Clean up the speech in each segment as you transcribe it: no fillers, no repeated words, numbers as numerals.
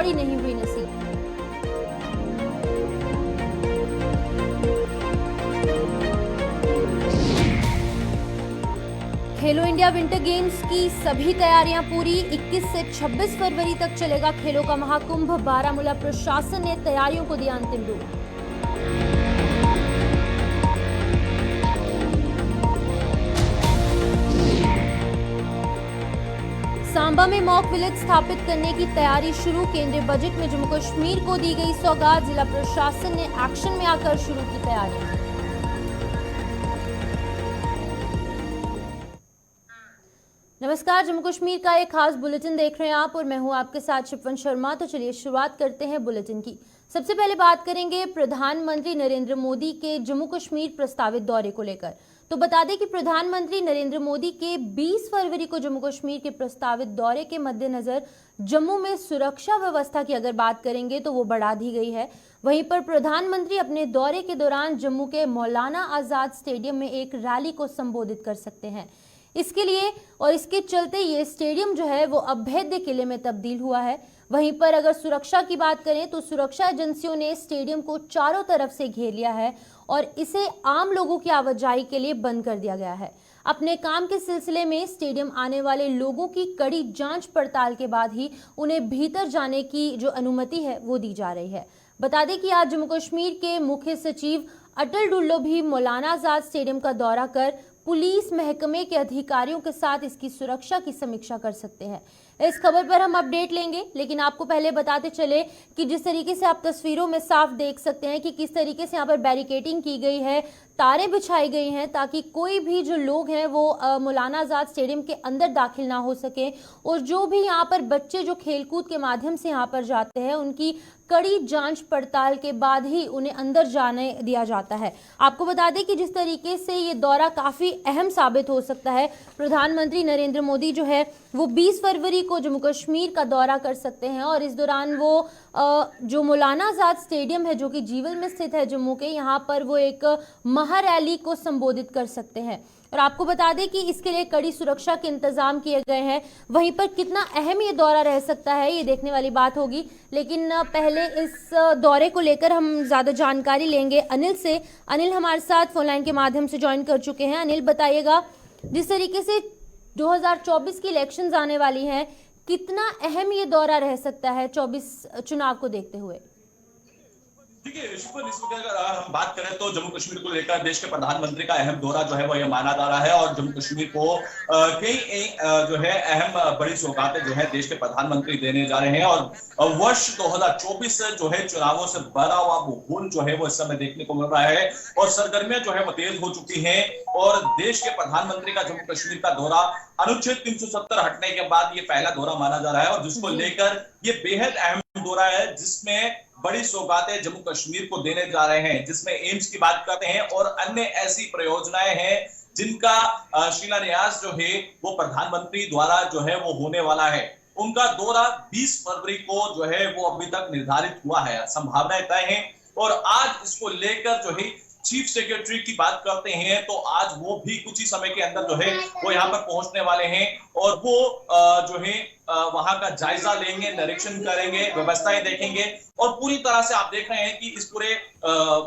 कौड़ी नहीं हुई नसीब। खेलो इंडिया विंटर गेम्स की सभी तैयारियां पूरी। 21 से 26 फरवरी तक चलेगा खेलों का महाकुंभ। बारामूला प्रशासन ने तैयारियों को दिया अंतिम रूप। सांबा में मॉक विलेज स्थापित करने की तैयारी शुरू। केंद्रीय बजट में जम्मू कश्मीर को दी गई सौगात। जिला प्रशासन ने एक्शन में आकर शुरू की तैयारी। नमस्कार, जम्मू कश्मीर का एक खास बुलेटिन देख रहे हैं आप और मैं हूं आपके साथ शिपवन शर्मा। तो चलिए शुरुआत करते हैं बुलेटिन की। सबसे पहले बात करेंगे प्रधानमंत्री नरेंद्र मोदी के जम्मू कश्मीर प्रस्तावित दौरे को लेकर। तो बता दें कि प्रधानमंत्री नरेंद्र मोदी के 20 फरवरी को जम्मू कश्मीर के प्रस्तावित दौरे के मद्देनजर जम्मू में सुरक्षा व्यवस्था की अगर बात करेंगे तो वो बढ़ा दी गई है। वहीं पर प्रधानमंत्री अपने दौरे के दौरान जम्मू के मौलाना आजाद स्टेडियम में एक रैली को संबोधित कर सकते हैं। इसके लिए और इसके चलते ये स्टेडियम जो है वो अभेद्य किले में तब्दील हुआ है। वहीं पर अगर सुरक्षा की बात करें तो सुरक्षा एजेंसियों ने स्टेडियम को चारों तरफ से घेर लिया है और इसे आम लोगों की आवाजाही के लिए बंद कर दिया गया है। अपने काम के सिलसिले में स्टेडियम आने वाले लोगों की कड़ी जांच पड़ताल के बाद ही उन्हें भीतर जाने की जो अनुमति है वो दी जा रही है। बता दें कि आज जम्मू कश्मीर के मुख्य सचिव अटल डुल्लो भी मौलाना आजाद स्टेडियम का दौरा कर पुलिस महकमे के अधिकारियों के साथ इसकी सुरक्षा की समीक्षा कर सकते हैं। इस खबर पर हम अपडेट लेंगे, लेकिन आपको पहले बताते चले कि जिस तरीके से आप तस्वीरों में साफ देख सकते हैं कि किस तरीके से यहाँ पर बैरिकेडिंग की गई है, तारें बिछाई गई हैं ताकि कोई भी जो लोग हैं वो मौलाना आजाद स्टेडियम के अंदर दाखिल ना हो सके और जो भी यहाँ पर बच्चे जो खेलकूद के माध्यम से यहाँ पर जाते हैं उनकी कड़ी जांच पड़ताल के बाद ही उन्हें अंदर जाने दिया जाता है। आपको बता दें कि जिस तरीके से ये दौरा काफी अहम साबित हो सकता है। प्रधानमंत्री नरेंद्र मोदी जो है वो 20 फरवरी को जम्मू कश्मीर का दौरा कर सकते हैं और इस दौरान वो जो मौलाना आजाद स्टेडियम है जो कि जीवल में स्थित है जम्मू के, यहाँ पर वो एक महारैली को संबोधित कर सकते हैं। और आपको बता दें कि इसके लिए कड़ी सुरक्षा के इंतजाम किए गए हैं। वहीं पर कितना अहम ये दौरा रह सकता है ये देखने वाली बात होगी, लेकिन पहले इस दौरे को लेकर हम ज्यादा जानकारी लेंगे अनिल से। अनिल हमारे साथ फोनलाइन के माध्यम से ज्वाइन कर चुके हैं। अनिल बताइएगा, जिस तरीके से 2024 की इलेक्शंस आने वाली हैं, कितना अहम ये दौरा रह सकता है 24 चुनाव को देखते हुए? देखिए, इस वक्त अगर हम बात करें तो जम्मू कश्मीर को लेकर देश के प्रधानमंत्री का अहम दौरा जो है वो यह माना जा रहा है और जम्मू कश्मीर को कई जो है अहम बड़ी सौगातें जो है देश के प्रधानमंत्री देने जा रहे हैं और वर्ष 2024 जो है चुनावों से भरा हुआ माहौल जो है वो इस समय देखने को मिल रहा है और सरगर्मियां जो है वो तेज हो चुकी हैं और देश के प्रधानमंत्री का जम्मू कश्मीर का दौरा अनुच्छेद 370 हटने के बाद ये पहला दौरा माना जा रहा है और जिसको लेकर ये बेहद अहम दौरा है जिसमें बड़ी सौगातें जम्मू कश्मीर को देने जा रहे हैं, जिसमें एम्स की बात करते हैं और अन्य ऐसी परियोजनाएं हैं जिनका शिलान्यास जो है वो प्रधानमंत्री द्वारा जो है वो होने वाला है। उनका दौरा 20 फरवरी को जो है वो अभी तक निर्धारित हुआ है, संभावनाएं तय हैं और आज इसको लेकर जो है चीफ सेक्रेटरी की बात करते हैं तो आज वो भी कुछ ही समय के अंदर जो है वो यहाँ पर पहुंचने वाले हैं और वो जो है वहां का जायजा लेंगे, निरीक्षण करेंगे, व्यवस्थाएं देखेंगे और पूरी तरह से आप देख रहे हैं कि इस पूरे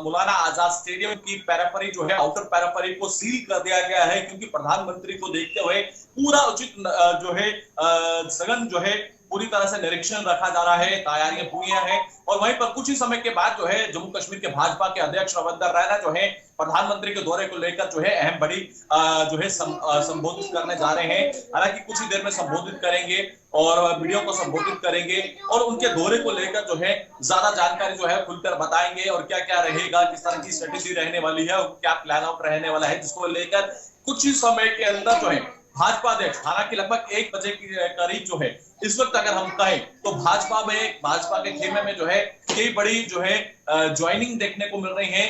मौलाना आजाद स्टेडियम की पैराफरी जो है आउटर पैराफरी को सील कर दिया गया है क्योंकि प्रधानमंत्री को देखते हुए पूरा उचित जो है सघन जो है पूरी तरह से निरीक्षण रखा जा रहा है, तैयारियां पूरी हैं और वहीं पर कुछ ही समय के बाद जो है जम्मू कश्मीर के भाजपा के अध्यक्ष रविंदर रैना जो है प्रधानमंत्री के दौरे को लेकर जो है अहम बड़ी जो है संबोधित करने जा रहे हैं। हालांकि कुछ ही देर में संबोधित करेंगे और मीडिया को संबोधित करेंगे और उनके दौरे को लेकर जो है ज्यादा जानकारी जो है खुलकर बताएंगे और क्या क्या रहेगा, किस तरह की स्ट्रेटेजी रहने वाली है और क्या प्लान आउट रहने वाला है, जिसको लेकर कुछ ही समय के अंदर जो है भाजपा अध्यक्ष, हालांकि लगभग 1 बजे के करीब जो है इस वक्त अगर हम कहें तो भाजपा के खेमे में जो है कई बड़ी जो है ज्वाइनिंग देखने को मिल रही है।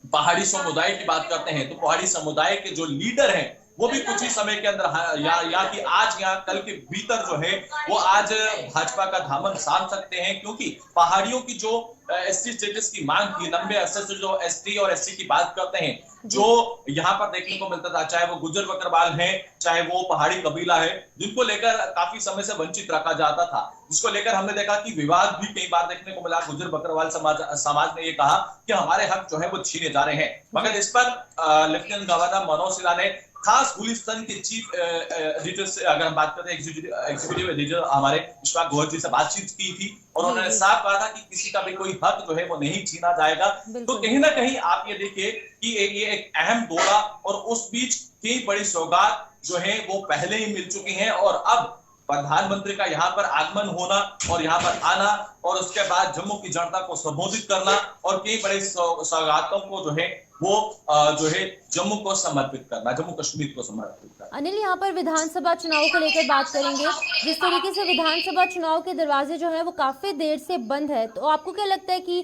पहाड़ी समुदाय की बात करते हैं तो पहाड़ी समुदाय के जो लीडर हैं वो भी कुछ ही समय के अंदर या कि आज या कल के भीतर जो है वो आज भाजपा का दामन साध सकते हैं, क्योंकि पहाड़ियों की जो एसटी स्टेटस की मांग थी, 90-80 से जो एसटी और एससी की बात करते हैं, जो यहाँ पर देखने को मिलता था, चाहे वो गुज्जर बकरवाल है, चाहे वो पहाड़ी कबीला है, जिनको लेकर काफी समय से वंचित रखा जाता था, जिसको लेकर हमने देखा कि विवाद भी कई बार देखने को मिला। गुज्जर बकरवाल समाज ने ये कहा कि हमारे हक जो है वो छीने जा रहे हैं, मगर इस पर लेफ्टिनेंट गवर्नर मनोज सिन्हा ने खास पुलिस तंत्र के चीफ एडिटर से, अगर हम बात करते हैं एग्जीक्यूटिव एडिटर हमारे विश्वास गोयल जी से बातचीत की थी, और उन्होंने साफ कहा था कि किसी का भी कोई हक जो है वो नहीं छीना जाएगा। तो कहीं ना कहीं आप ये देखिए कि ये एक अहम दौरा, और उस बीच कई बड़ी सौगात जो है वो पहले ही मिल चुकी हैं, और अब प्रधानमंत्री का यहाँ पर आगमन होना और यहाँ पर आना, और उसके बाद जम्मू की जनता को संबोधित करना, और कई बड़े सौगातों को जो है वो जो है जम्मू को समर्पित करना, जम्मू कश्मीर को समर्पित करना। अनिल, यहाँ पर विधानसभा चुनाव को लेकर बात करेंगे। जिस तरीके से विधानसभा चुनाव के दरवाजे जो है वो काफी देर से बंद है, तो आपको क्या लगता है कि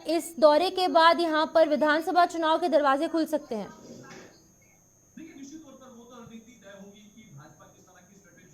इस दौरे के बाद यहाँ पर विधानसभा चुनाव के दरवाजे खुल सकते हैं?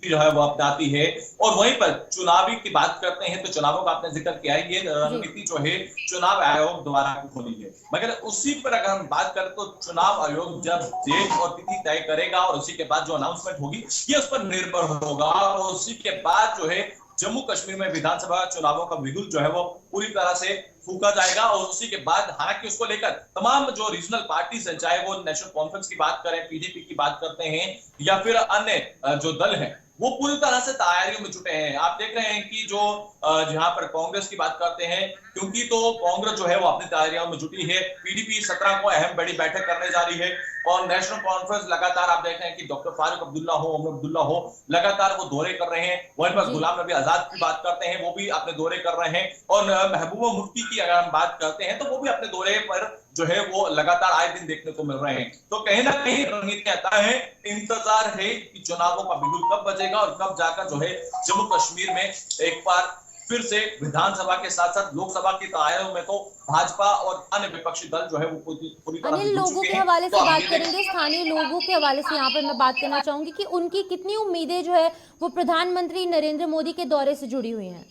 जो है वो अपनाती है, और वहीं पर चुनावी की बात करते हैं तो चुनावों का आपने जिक्र किया है, ये रणनीति जो है चुनाव आयोग द्वारा होनी है, मगर उसी पर अगर हम बात करें तो चुनाव आयोग जब डेट और तिथि तय करेगा और उसी के बाद जो अनाउंसमेंट होगी ये उस पर निर्भर होगा, और उसी के बाद जो है जम्मू कश्मीर में विधानसभा चुनावों का बिगुल जो है वो पूरी तरह से फूका जाएगा, और उसी के बाद हालांकि उसको लेकर तमाम जो रीजनल पार्टीज हैं, चाहे वो नेशनल कॉन्फ्रेंस की बात करें, पीडीपी की बात करते हैं, या फिर अन्य जो दल हैं, वो पूरी तरह से तैयारियों में जुटे हैं। आप देख रहे हैं कि जो जहां पर कांग्रेस की बात करते हैं, क्योंकि तो कांग्रेस जो है वो अपनी तैयारियों में जुटी है, पीडीपी 17 को अहम बड़ी बैठक करने जा रही है, और नेशनल कॉन्फ्रेंस लगातार आप देख रहे हैं कि डॉक्टर फारूक अब्दुल्ला हो, उमर अब्दुल्ला हो, लगातार वो दौरे कर रहे हैं। वहीं पर गुलाम नबी आजाद की बात करते हैं, वो भी अपने दौरे कर रहे हैं, और महबूबा मुफ्ती की अगर हम बात करते हैं तो वो भी अपने दौरे पर जो है वो लगातार आए दिन देखने को मिल रहे हैं। तो कहीं ना कहीं रणनीति आता है, इंतजार है कि चुनावों का बिगुल कब बजेगा और कब जाकर जो है जम्मू कश्मीर में एक बार फिर से विधानसभा के साथ साथ लोकसभा की तैयारियों में तो भाजपा और अन्य विपक्षी दल जो है वो पूरी तरह अनिल, लोगों के हवाले से बात करेंगे, स्थानीय लोगों के हवाले से यहाँ पर मैं बात करना चाहूंगी कि उनकी कितनी उम्मीदें जो है वो प्रधानमंत्री नरेंद्र मोदी के दौरे से जुड़ी हुई हैं।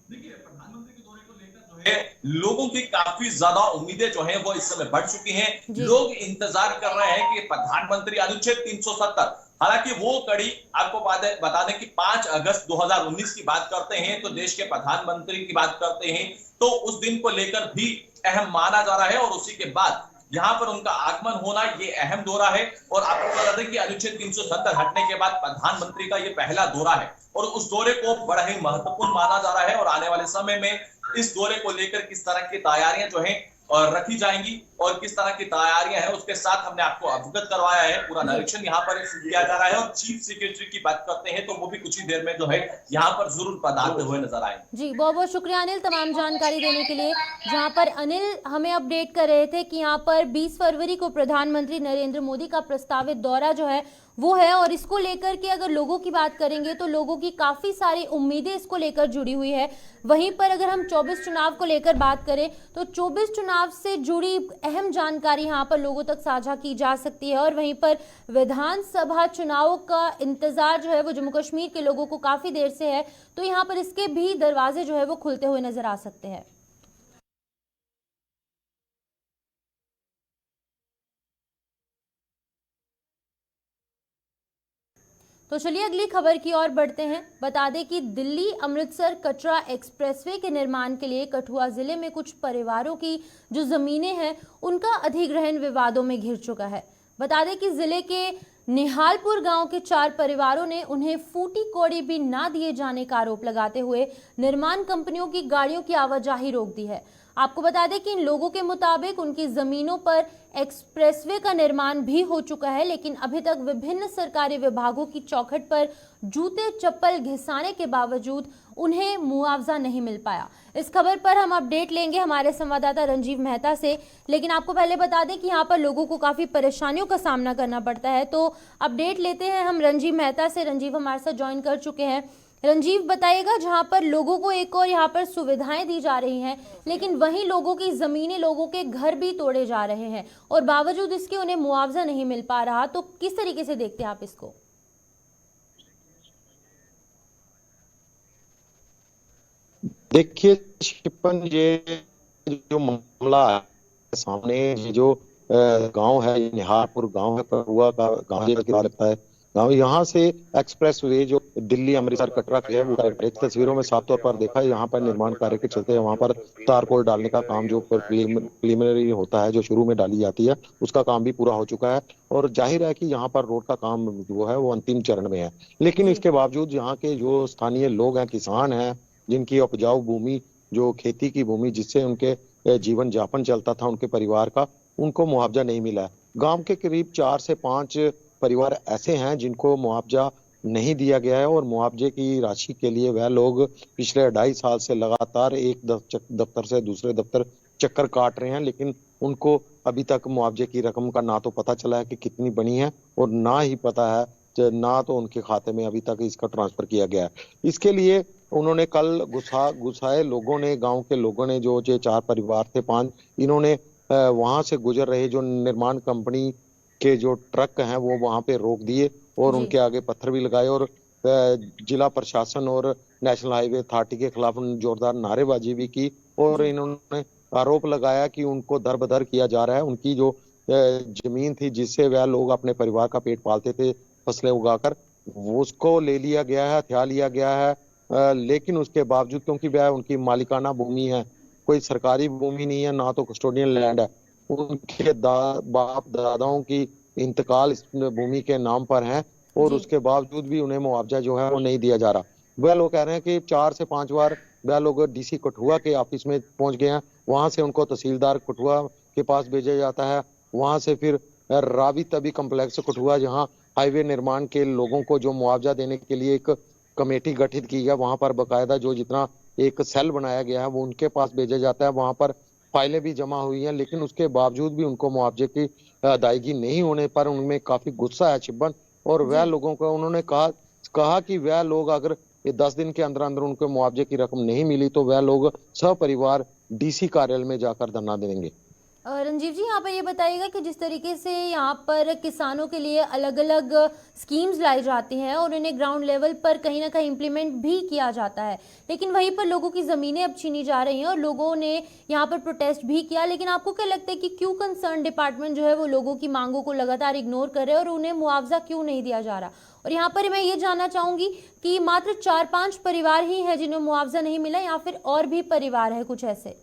देखिए, प्रधानमंत्री के दौरे को लेकर जो है लोगों की काफी ज्यादा उम्मीदें जो है वो इस समय बढ़ चुकी हैं। लोग इंतजार कर रहे हैं कि प्रधानमंत्री अनुच्छेद 370, हालांकि वो कड़ी आपको बता दें कि 5 अगस्त 2019 की बात करते हैं तो देश के प्रधानमंत्री की बात करते हैं तो उस दिन को लेकर भी अहम माना जा रहा है, और उसी के बाद यहाँ पर उनका आगमन होना ये अहम दौरा है। और आपको बता दें कि अनुच्छेद 370 हटने के बाद प्रधानमंत्री का ये पहला दौरा है, और उस दौरे को बड़ा ही महत्वपूर्ण माना जा रहा है, और आने वाले समय में इस दौरे को लेकर किस तरह की तैयारियां जो है और रखी जाएंगी और किस तरह की तैयारियां हैं उसके साथ हमने आपको अवगत करवाया है। पूरा निरीक्षण यहाँ पर किया जा रहा है, और चीफ सेक्रेटरी की बात करते हैं तो वो भी कुछ ही देर में जो है यहाँ पर जरूर पधारते हुए नजर आएंगे। जी, बहुत बहुत शुक्रिया अनिल तमाम जानकारी देने के लिए। जहाँ पर अनिल हमें अपडेट कर रहे थे कि यहाँ पर 20 फरवरी को प्रधानमंत्री नरेंद्र मोदी का प्रस्तावित दौरा जो है वो है, और इसको लेकर के अगर लोगों की बात करेंगे तो लोगों की काफ़ी सारी उम्मीदें इसको लेकर जुड़ी हुई है। वहीं पर अगर हम 24 चुनाव को लेकर बात करें तो 24 चुनाव से जुड़ी अहम जानकारी यहाँ पर लोगों तक साझा की जा सकती है, और वहीं पर विधानसभा चुनाव का इंतजार जो है वो जम्मू कश्मीर के लोगों को काफ़ी देर से है, तो यहाँ पर इसके भी दरवाजे जो है वो खुलते हुए नजर आ सकते हैं। तो चलिए अगली खबर की ओर बढ़ते हैं। बता दें कि दिल्ली अमृतसर कटरा एक्सप्रेसवे के निर्माण के लिए कठुआ जिले में कुछ परिवारों की जो जमीनें हैं उनका अधिग्रहण विवादों में घिर चुका है। बता दें कि जिले के निहालपुर गांव के 4 परिवारों ने उन्हें फूटी कौड़ी भी ना दिए जाने का आरोप लगाते हुए निर्माण कंपनियों की गाड़ियों की आवाजाही रोक दी है। आपको बता दें कि इन लोगों के मुताबिक उनकी जमीनों पर एक्सप्रेसवे का निर्माण भी हो चुका है, लेकिन अभी तक विभिन्न सरकारी विभागों की चौखट पर जूते चप्पल घिसाने के बावजूद उन्हें मुआवजा नहीं मिल पाया। इस खबर पर हम अपडेट लेंगे हमारे संवाददाता रंजीव मेहता से, लेकिन आपको पहले बता दें कि यहाँ पर लोगों को काफी परेशानियों का सामना करना पड़ता है। तो अपडेट लेते हैं हम रंजीव मेहता से। रंजीव हमारे साथ ज्वाइन कर चुके हैं। रंजीव बताइएगा, जहां पर लोगों को एक और यहाँ पर सुविधाएं दी जा रही हैं, लेकिन वहीं लोगों की जमीनें, लोगों के घर भी तोड़े जा रहे हैं और बावजूद इसके उन्हें मुआवजा नहीं मिल पा रहा, तो किस तरीके से देखते हैं आप इसको? देखिए शिपन, ये जो मामला है सामने, ये जो गांव है, ये निहारपुर गांव है, परुआ का गांव लगता है गांव। यहाँ से एक्सप्रेस वे जो दिल्ली अमृतसर कटरा है, वो एक तस्वीरों में साफ तौर पर देखा है। यहाँ पर निर्माण कार्य के चलते वहां पर तारकोल डालने का काम जो प्रिलिमिनरी होता है, जो शुरू में डाली जाती है, उसका काम भी पूरा हो चुका है। और जाहिर है कि यहाँ पर रोड का काम जो है वो अंतिम चरण में है। लेकिन इसके बावजूद यहाँ के जो स्थानीय लोग हैं, किसान हैं, जिनकी उपजाऊ भूमि, जो खेती की भूमि जिससे उनके जीवन यापन चलता था उनके परिवार का, उनको मुआवजा नहीं मिला है। गांव के करीब 4 से 5 परिवार ऐसे हैं जिनको मुआवजा नहीं दिया गया है और मुआवजे की राशि के लिए वह लोग पिछले 2.5 साल से लगातार एक दफ्तर से दूसरे दफ्तर चक्कर काट रहे हैं, लेकिन उनको अभी तक मुआवजे की रकम का ना तो पता चला है कि कितनी बनी है, और ना ही पता है, ना तो उनके खाते में अभी तक इसका ट्रांसफर किया गया है। इसके लिए उन्होंने कल गुस्साए लोगों ने, गांव के लोगों ने, जो 4 परिवार थे 5, इन्होंने वहां से गुजर रहे जो निर्माण कंपनी के जो ट्रक हैं वो वहां पे रोक दिए और उनके आगे पत्थर भी लगाए, और जिला प्रशासन और नेशनल हाईवे अथॉरिटी के खिलाफ जोरदार नारेबाजी भी की। और इन्होंने आरोप लगाया कि उनको दर बदर किया जा रहा है। उनकी जो जमीन थी जिससे वह लोग अपने परिवार का पेट पालते थे फसलें उगाकर, उसको ले लिया गया है, हथिया लिया गया है। लेकिन उसके बावजूद, क्योंकि वह उनकी मालिकाना भूमि है, कोई सरकारी भूमि नहीं है, ना तो कस्टोडियन लैंड है, उनके बाप दादाओं की इंतकाल इस भूमि के नाम पर है, और उसके बावजूद भी उन्हें मुआवजा जो है वो नहीं दिया जा रहा। वह लोग कह रहे हैं कि 4 से 5 बार वह लोग डीसी कठुआ के ऑफिस में पहुंच गए हैं, वहां से उनको तहसीलदार कठुआ के पास भेजा जाता है, वहां से फिर रावी तभी कम्प्लेक्स कठुआ, जहां हाईवे निर्माण के लोगों को जो मुआवजा देने के लिए एक कमेटी गठित की है, वहां पर बकायदा जो जितना एक सेल बनाया गया है वो उनके पास भेजा जाता है। वहां पर फाइलें भी जमा हुई हैं, लेकिन उसके बावजूद भी उनको मुआवजे की अदायगी नहीं होने पर उनमें काफी गुस्सा है शिब्बन। और वह लोगों को उन्होंने कहा कि वह लोग अगर ये 10 दिन के अंदर अंदर उनको मुआवजे की रकम नहीं मिली तो वह लोग सपरिवार डीसी कार्यालय में जाकर धरना देंगे। रंजीव जी, यहाँ पर ये बताइएगा कि जिस तरीके से यहाँ पर किसानों के लिए अलग अलग स्कीम्स लाई जाती हैं और उन्हें ग्राउंड लेवल पर कहीं ना कहीं इम्प्लीमेंट भी किया जाता है, लेकिन वहीं पर लोगों की ज़मीनें अब छीनी जा रही हैं और लोगों ने यहाँ पर प्रोटेस्ट भी किया, लेकिन आपको क्या लगता है कि क्यों कंसर्न डिपार्टमेंट जो है वो लोगों की मांगों को लगातार इग्नोर कर रहे हैं और उन्हें मुआवजा क्यों नहीं दिया जा रहा? और यहाँ पर मैं ये जानना चाहूँगी कि मात्र 4-5 परिवार ही हैं जिन्हें मुआवजा नहीं मिला, या फिर और भी परिवार है कुछ ऐसे?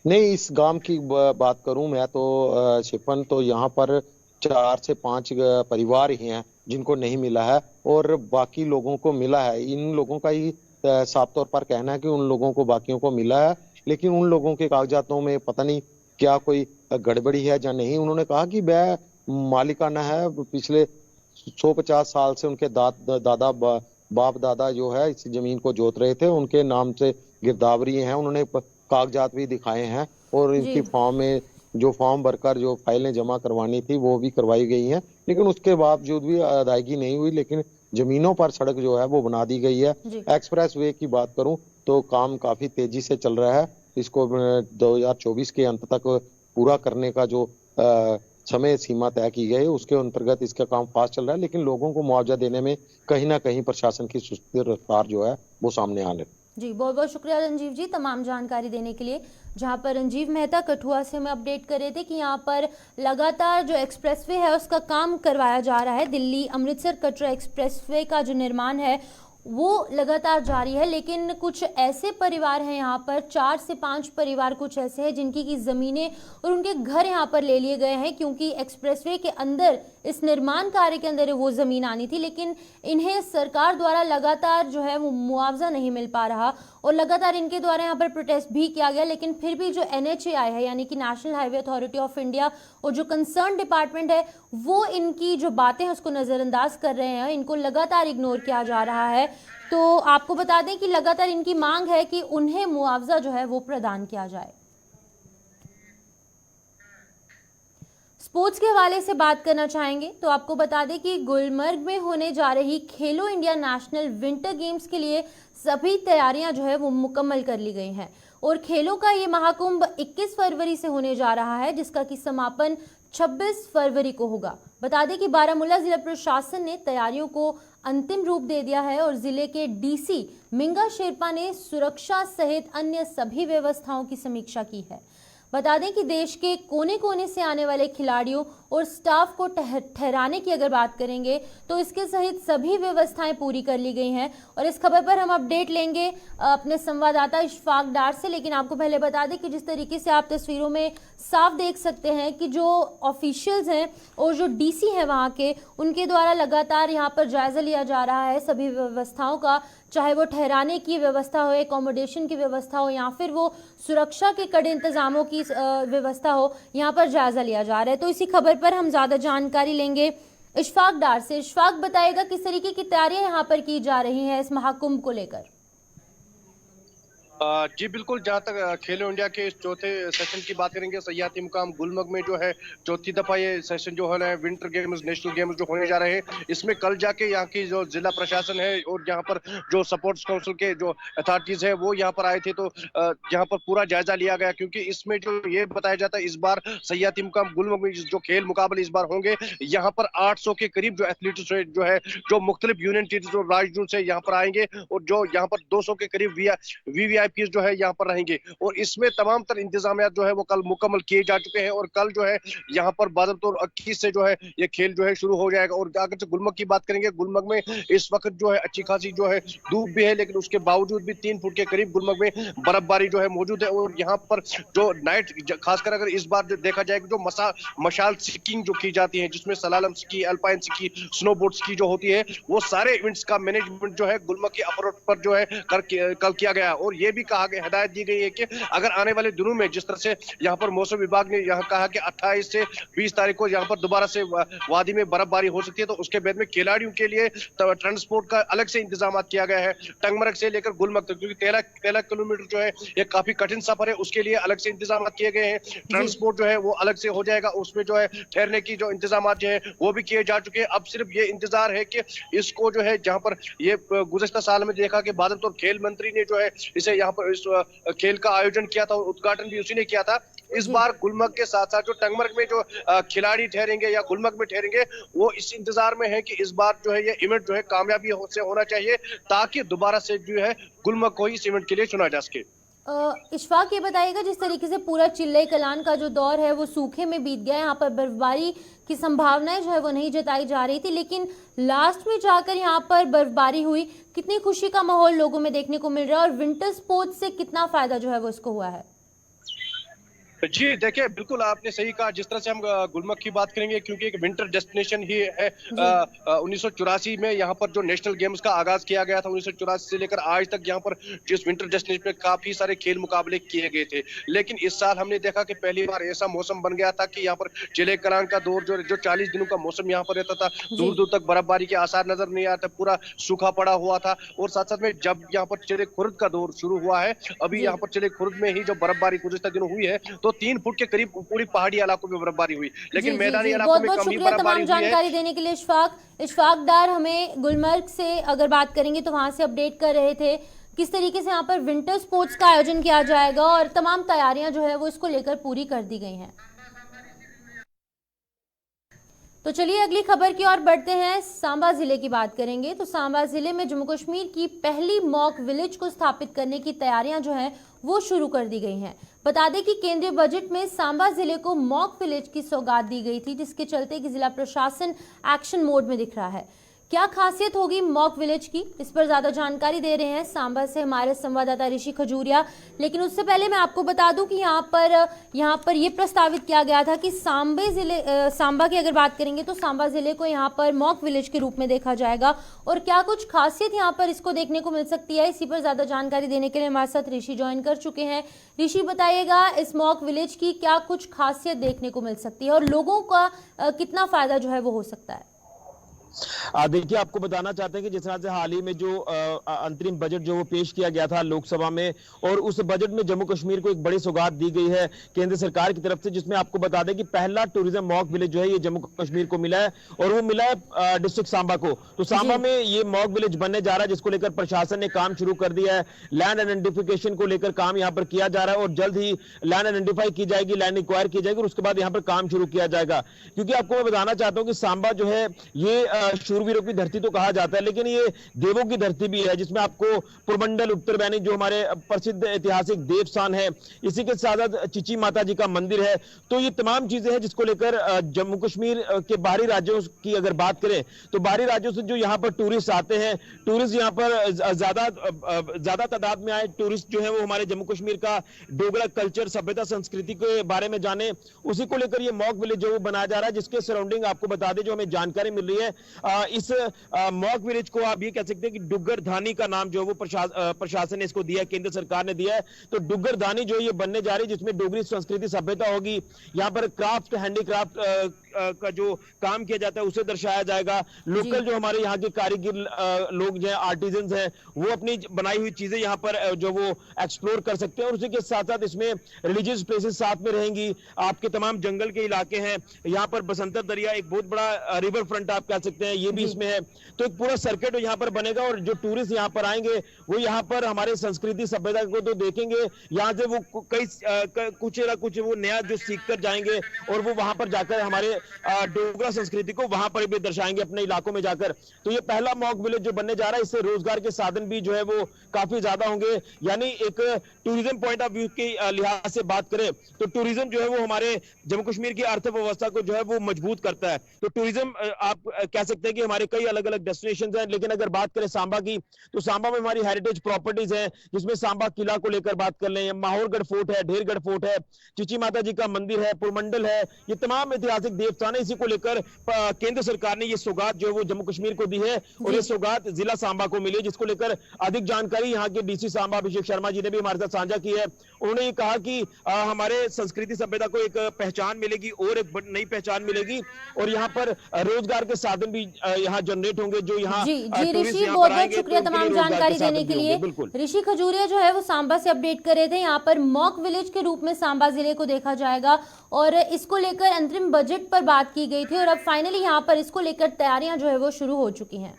नहीं, इस गांव की बात करूं मैं तो शिपन, तो यहाँ पर 4 से 5 परिवार ही हैं जिनको नहीं मिला है, और बाकी लोगों को मिला है। इन लोगों का ही साफ तौर पर कहना है कि उन लोगों को, बाकियों को मिला है, लेकिन उन लोगों के कागजातों में पता नहीं क्या कोई गड़बड़ी है या नहीं। उन्होंने कहा कि वह मालिकाना है, पिछले 150 साल से उनके बाप दादा जो है इस जमीन को जोत रहे थे, उनके नाम से गिरदावरी है। उन्होंने कागजात भी दिखाए हैं, और इनकी फॉर्म में जो फॉर्म भरकर जो फाइलें जमा करवानी थी वो भी करवाई गई हैं, लेकिन उसके बावजूद भी अदायगी नहीं हुई। लेकिन जमीनों पर सड़क जो है वो बना दी गई है। एक्सप्रेस वे की बात करूं तो काम काफी तेजी से चल रहा है। इसको 2024 के अंत तक पूरा करने का जो समय सीमा तय की गई, उसके अंतर्गत इसका काम फास्ट चल रहा है, लेकिन लोगों को मुआवजा देने में कहीं ना कहीं प्रशासन की सुस्ती रफ्तार जो है वो सामने आ रही है। जी, बहुत बहुत शुक्रिया रंजीव जी तमाम जानकारी देने के लिए। जहां पर रंजीव मेहता कठुआ से हमें अपडेट कर रहे थे कि यहां पर लगातार जो एक्सप्रेसवे है उसका काम करवाया जा रहा है। दिल्ली अमृतसर कटरा एक्सप्रेसवे का जो निर्माण है वो लगातार जारी है, लेकिन कुछ ऐसे परिवार हैं यहाँ पर, 4 से 5 परिवार कुछ ऐसे हैं जिनकी की ज़मीनें और उनके घर यहाँ पर ले लिए गए हैं, क्योंकि एक्सप्रेसवे के अंदर, इस निर्माण कार्य के अंदर वो ज़मीन आनी थी, लेकिन इन्हें सरकार द्वारा लगातार जो है वो मुआवजा नहीं मिल पा रहा और लगातार इनके द्वारा यहाँ पर प्रोटेस्ट भी किया गया। लेकिन फिर भी जो NHAI है, यानी कि national highway authority of India, और जो कंसर्न डिपार्टमेंट है वो इनकी जो बातें हैं उसको नज़रअंदाज कर रहे हैं, इनको लगातार इग्नोर किया जा रहा है। तो आपको बता दें कि लगातार इनकी मांग है कि उन्हें मुआवजा जो है वो प्रदान किया जाए। स्पोर्ट्स के हवाले से बात करना चाहेंगे तो आपको बता दें कि गुलमर्ग में होने जा रही खेलो इंडिया नेशनल विंटर गेम्स के लिए सभी तैयारियां जो है वो मुकम्मल कर ली गई हैं और खेलों का ये महाकुंभ 21 फरवरी से होने जा रहा है, जिसका कि समापन 26 फरवरी को होगा। बता दें कि बारामूला जिला प्रशासन ने तैयारियों को अंतिम रूप दे दिया है और जिले के डीसी मिंगा शेरपा ने सुरक्षा सहित अन्य सभी व्यवस्थाओं की समीक्षा की है। बता दें कि देश के कोने कोने से आने वाले खिलाड़ियों और स्टाफ को ठहराने की अगर बात करेंगे तो इसके सहित सभी व्यवस्थाएं पूरी कर ली गई हैं और इस खबर पर हम अपडेट लेंगे अपने संवाददाता इशफाक डार से। लेकिन आपको पहले बता दें कि जिस तरीके से आप तस्वीरों में साफ देख सकते हैं कि जो ऑफिशियल्स हैं और जो डीसी हैं वहाँ के, उनके द्वारा लगातार यहाँ पर जायजा लिया जा रहा है सभी व्यवस्थाओं का, चाहे वो ठहराने की व्यवस्था हो, एकोमोडेशन की व्यवस्था हो या फिर वो सुरक्षा के कड़े इंतजामों की व्यवस्था हो, यहाँ पर जायजा लिया जा रहा है। तो इसी खबर पर हम ज्यादा जानकारी लेंगे इशफाक डार से। इशफाक बताएगा किस तरीके की तैयारियां यहाँ पर की जा रही हैं इस महाकुंभ को लेकर। जी बिल्कुल, जहाँ तक खेलो इंडिया के इस चौथे सेशन की बात करेंगे, सयाहती मुकाम गुलमर्ग में जो है चौथी दफा ये सेशन जो है विंटर गेम्स नेशनल गेम्स जो होने जा रहे हैं, इसमें कल जाके यहाँ की जो जिला प्रशासन है और यहाँ पर जो सपोर्ट्स काउंसिल के जो अथॉरिटीज है वो यहाँ पर आए थे, तो यहाँ पर पूरा जायजा लिया गया, क्योंकि इसमें जो ये बताया जाता है इस बार सयाहती मुकाम गुलमर्ग में जो खेल मुकाबले इस बार होंगे, यहाँ पर 800 के करीब जो एथलीट्स जो है जो मुख्तलिफ यूनियन जो राज्यों से यहाँ पर आएंगे और जो यहाँ पर 200 के करीब वीवीआईपी जो है यहाँ पर रहेंगे और इसमें तमाम तर इंतजाम जो है वो कल मुकम्मल किए जा चुके हैं और कल जो है यहाँ पर बादल 21 से जो है ये खेल जो है शुरू हो जाएगा। और अगर से गुलमर्ग की बात करेंगे, गुलमर्ग में इस वक्त जो है अच्छी खासी जो है धूप भी है, लेकिन उसके बावजूद भी 3 फुट के करीब गुलमर्ग में बर्फबारी जो है मौजूद है। और यहाँ पर जो नाइट खासकर अगर इस बार जो देखा जाए जो मशाल स्कीइंग जो की जाती है, जिसमें slalom ski, alpine ski, snowboard ski जो होती है, वो सारे इवेंट्स का मैनेजमेंट जो है गुलमर्ग के अपर पर जो है कल किया गया। और ये भी कहा गया, हिदायत दी गई है कि अगर आने वाले दिनों में जिस तरह से यहाँ पर मौसम विभाग ने यहाँ कहा कि 28 से 20 तारीख को यहाँ पर दोबारा से वादी में बर्फबारी हो सकती है, तो उसके बाद में खिलाड़ियों के लिए ट्रांसपोर्ट का अलग से इंतजाम किया गया है टंगमर्ग से लेकर गुलमर्ग तक, क्योंकि 13 किलोमीटर जो है ये काफी कठिन सफर है, उसके लिए अलग से इंतजाम किए गए हैं। ट्रांसपोर्ट जो है वो अलग से हो जाएगा, उसमें जो है ठहरने की जो इंतजाम जो है वो भी किए जा चुके हैं। अब सिर्फ ये इंतजार है कि इसको जो है जहाँ पर ये गुज़श्ता साल में देखा कि बादल खेल मंत्री ने जो है इसे यहाँ पर इस खेल का आयोजन किया था, उद्घाटन भी उसी ने किया था। इस बार गुलमर्ग के साथ साथ जो टंगमर्ग में जो खिलाड़ी ठहरेंगे या गुलमर्ग में ठहरेंगे, वो इस इंतजार में है कि इस बार जो है ये इवेंट जो है कामयाबी से होना चाहिए, ताकि दोबारा से जो है गुलमर्ग को इस इवेंट के लिए चुना जा सके। इशफाक ये बताइएगा, जिस तरीके से पूरा चिल्ले कलान का जो दौर है वो सूखे में बीत गया, यहाँ पर बर्फबारी की संभावनाएं जो है वो नहीं जताई जा रही थी, लेकिन लास्ट में जाकर यहाँ पर बर्फबारी हुई, कितनी खुशी का माहौल लोगों में देखने को मिल रहा है और विंटर स्पोर्ट्स से कितना फायदा जो है वो इसको हुआ है। जी देखिए, बिल्कुल आपने सही कहा। जिस तरह से हम गुलमर्ग की बात करेंगे, क्योंकि एक विंटर डेस्टिनेशन ही है, 1984 में यहाँ पर जो नेशनल गेम्स का आगाज किया गया था, 1984 से लेकर आज तक यहाँ पर जिस विंटर डेस्टिनेशन में काफी सारे खेल मुकाबले किए गए थे। लेकिन इस साल हमने देखा कि पहली बार ऐसा मौसम बन गया था कि यहाँ पर चिले कलान का दौर जो 40 दिनों का मौसम यहाँ पर रहता था, दूर दूर तक बर्फबारी के आसार नजर नहीं आता, पूरा सूखा पड़ा हुआ था। और साथ साथ में जब यहाँ पर चिले खुर्द का दौर शुरू हुआ है, अभी यहाँ पर चिले खुर्द में ही जो बर्फबारी गुज़श्ता दिनों हुई है, तो 3 फुट के करीब पूरी पहाड़ी इलाकों में बर्फबारी हुई, लेकिन मैदानी इलाकों में कम ही बर्फबारी हुई है। जानकारी देने के लिए इशफाक डार हमें गुलमर्ग से अगर बात करेंगे तो वहां से अपडेट कर रहे थे किस तरीके से यहाँ पर विंटर स्पोर्ट्स का आयोजन किया जाएगा और तमाम तैयारियां जो है वो इसको लेकर पूरी कर दी गई हैं। तो चलिए अगली खबर की ओर बढ़ते हैं। सांबा जिले की बात करेंगे तो सांबा जिले में जम्मू कश्मीर की पहली मॉक विलेज को स्थापित करने की तैयारियां जो हैं वो शुरू कर दी गई हैं। बता दें कि केंद्रीय बजट में सांबा जिले को मॉक विलेज की सौगात दी गई थी, जिसके चलते कि जिला प्रशासन एक्शन मोड में दिख रहा है। क्या खासियत होगी मॉक विलेज की, इस पर ज्यादा जानकारी दे रहे हैं सांबा से हमारे संवाददाता ऋषि खजूरिया। लेकिन उससे पहले मैं आपको बता दूं कि यहाँ पर ये प्रस्तावित किया गया था कि सांबा की अगर बात करेंगे तो सांबा जिले को यहाँ पर मॉक विलेज के रूप में देखा जाएगा और क्या कुछ खासियत यहाँ पर इसको देखने को मिल सकती है, इसी पर ज्यादा जानकारी देने के लिए हमारे साथ ऋषि ज्वाइन कर चुके हैं। ऋषि बताइएगा इस मॉक विलेज की क्या कुछ खासियत देखने को मिल सकती है और लोगों का कितना फायदा जो है वो हो सकता है। देखिए, आपको बताना चाहते हैं कि जिस तरह से हाल ही में जो अंतरिम बजट जो वो पेश किया गया था लोकसभा में, और उस बजट में जम्मू कश्मीर को एक बड़ी सौगात दी गई है केंद्र सरकार की तरफ से, जिसमें आपको बता दें कि पहला टूरिज्म मॉक विलेज जो है ये जम्मू कश्मीर को मिला है, और वो मिला है डिस्ट्रिक्ट सांबा को। तो सांबा में ये मॉक विलेज बनने जा रहा है, जिसको लेकर प्रशासन ने काम शुरू कर दिया है। लैंड आइडेंटिफिकेशन को लेकर काम यहाँ पर किया जा रहा है, और जल्द ही लैंड आइडेंटिफाई की जाएगी, लैंड एक्वायर की जाएगी, और उसके बाद यहाँ पर काम शुरू किया जाएगा। क्योंकि आपको मैं बताना चाहता हूँ कि सांबा जो है ये शूरवीरों की धरती तो कहा जाता है, लेकिन ये देवों की धरती भी है, जिसमें आपको पुरमंडल उत्तरबैनी जो हमारे प्रसिद्ध ऐतिहासिक देवस्थान है, इसी के साथ साथ चिची माता जी का मंदिर है। तो ये तमाम चीजें हैं जिसको लेकर जम्मू कश्मीर के बाहरी राज्यों की अगर बात करें तो बाहरी राज्यों से जो यहाँ पर टूरिस्ट आते हैं, टूरिस्ट यहाँ पर ज्यादा तादाद में आए टूरिस्ट जो है वो हमारे जम्मू कश्मीर का डोगरा कल्चर, सभ्यता, संस्कृति के बारे में जाने, उसी को लेकर ये मॉक विलेज जो बनाया जा रहा है, जिसके सराउंडिंग आपको बता दें जो हमें जानकारी मिल रही है, इस मॉक विलेज को आप ये कह सकते हैं कि डुग्गर धानी का नाम जो है वो प्रशासन ने इसको दिया है, केंद्र सरकार ने दिया है। तो डुग्गर धानी जो ये बनने जा रही है, जिसमें डोगरी संस्कृति सभ्यता होगी, यहाँ पर क्राफ्ट, हैंडीक्राफ्ट का जो काम किया जाता है उसे दर्शाया जाएगा। लोकल जो हमारे यहाँ के कारीगर लोग जो है, आर्टिजन्स हैं, वो अपनी बनाई हुई चीजें यहाँ पर जो वो एक्सप्लोर कर सकते हैं, और उसी के साथ साथ इसमें रिलीजियस प्लेसेस साथ में रहेंगी। आपके तमाम जंगल के इलाके हैं, यहाँ पर बसंतर दरिया एक बहुत बड़ा रिवर फ्रंट आप कह सकते हैं, ये भी इसमें है। तो एक पूरा सर्किट यहाँ पर बनेगा, और जो टूरिस्ट यहाँ पर आएंगे वो यहाँ पर हमारे संस्कृति सभ्यता को तो देखेंगे, यहाँ से वो कुछ ना कुछ वो नया जो सीख कर जाएंगे, और वो वहां पर जाकर हमारे डोगरा संस्कृति को वहां पर भी दर्शाएंगे अपने इलाकों में जाकर। तो ये पहला मॉक विलेज जो बनने जा रहा है, इससे रोजगार के साधन भी जो है वो काफी ज्यादा होंगे। यानी एक टूरिज्म पॉइंट ऑफ व्यू के लिहाज से बात करें तो टूरिज्म जो है वो हमारे जम्मू कश्मीर की अर्थव्यवस्था को जो है वो मजबूत करता है। तो टूरिज्म आप कह सकते हैं कि हमारे कई अलग अलग डेस्टिनेशन हैं, लेकिन अगर बात करें सांबा की, तो सांबा में हमारी हेरिटेज प्रॉपर्टीज हैं, जिसमें सांबा किला को लेकर बात कर लें, माहौरगढ़ फोर्ट है, ढेरगढ़ फोर्ट है, चिची माता जी का मंदिर है, पुरमंडल है, ये तमाम ऐतिहासिक देवस्थान है। इसी को लेकर केंद्र सरकार ने ये सौगात जो है वो जम्मू कश्मीर को दी है, और ये सौगात जिला सांबा को मिली, जिसको लेकर अधिक जानकारी यहाँ के डीसी सांबा अभिषेक शर्मा जी ने भी हमारे साथ साझा की है। उन्होंने ये कहा कि हमारे संस्कृति सभ्यता को एक पहचान मिलेगी, और एक नई पहचान मिलेगी, और यहाँ पर रोजगार के साधन भी यहाँ जनरेट होंगे, जो यहाँ जी ऋषि, बहुत बहुत शुक्रिया तमाम जानकारी देने के लिए। ऋषि खजूरिया जो है वो सांबा से अपडेट कर रहे थे। यहाँ पर मॉक विलेज के रूप में सांबा जिले को देखा जाएगा, और इसको लेकर अंतरिम बजट पर बात की गई थी, और अब फाइनली यहाँ पर इसको लेकर तैयारियां जो है वो शुरू हो चुकी हैं।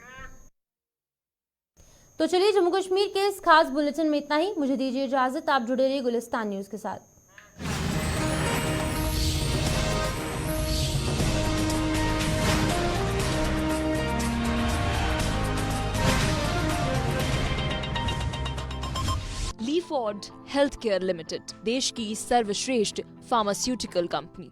तो चलिए, जम्मू कश्मीर के इस खास बुलेटिन में इतना ही। मुझे दीजिए इजाजत, आप जुड़े रहिए गुलिस्तान न्यूज के साथ। ली फॉर्ड हेल्थ केयर लिमिटेड, देश की सर्वश्रेष्ठ फार्मास्यूटिकल कंपनी।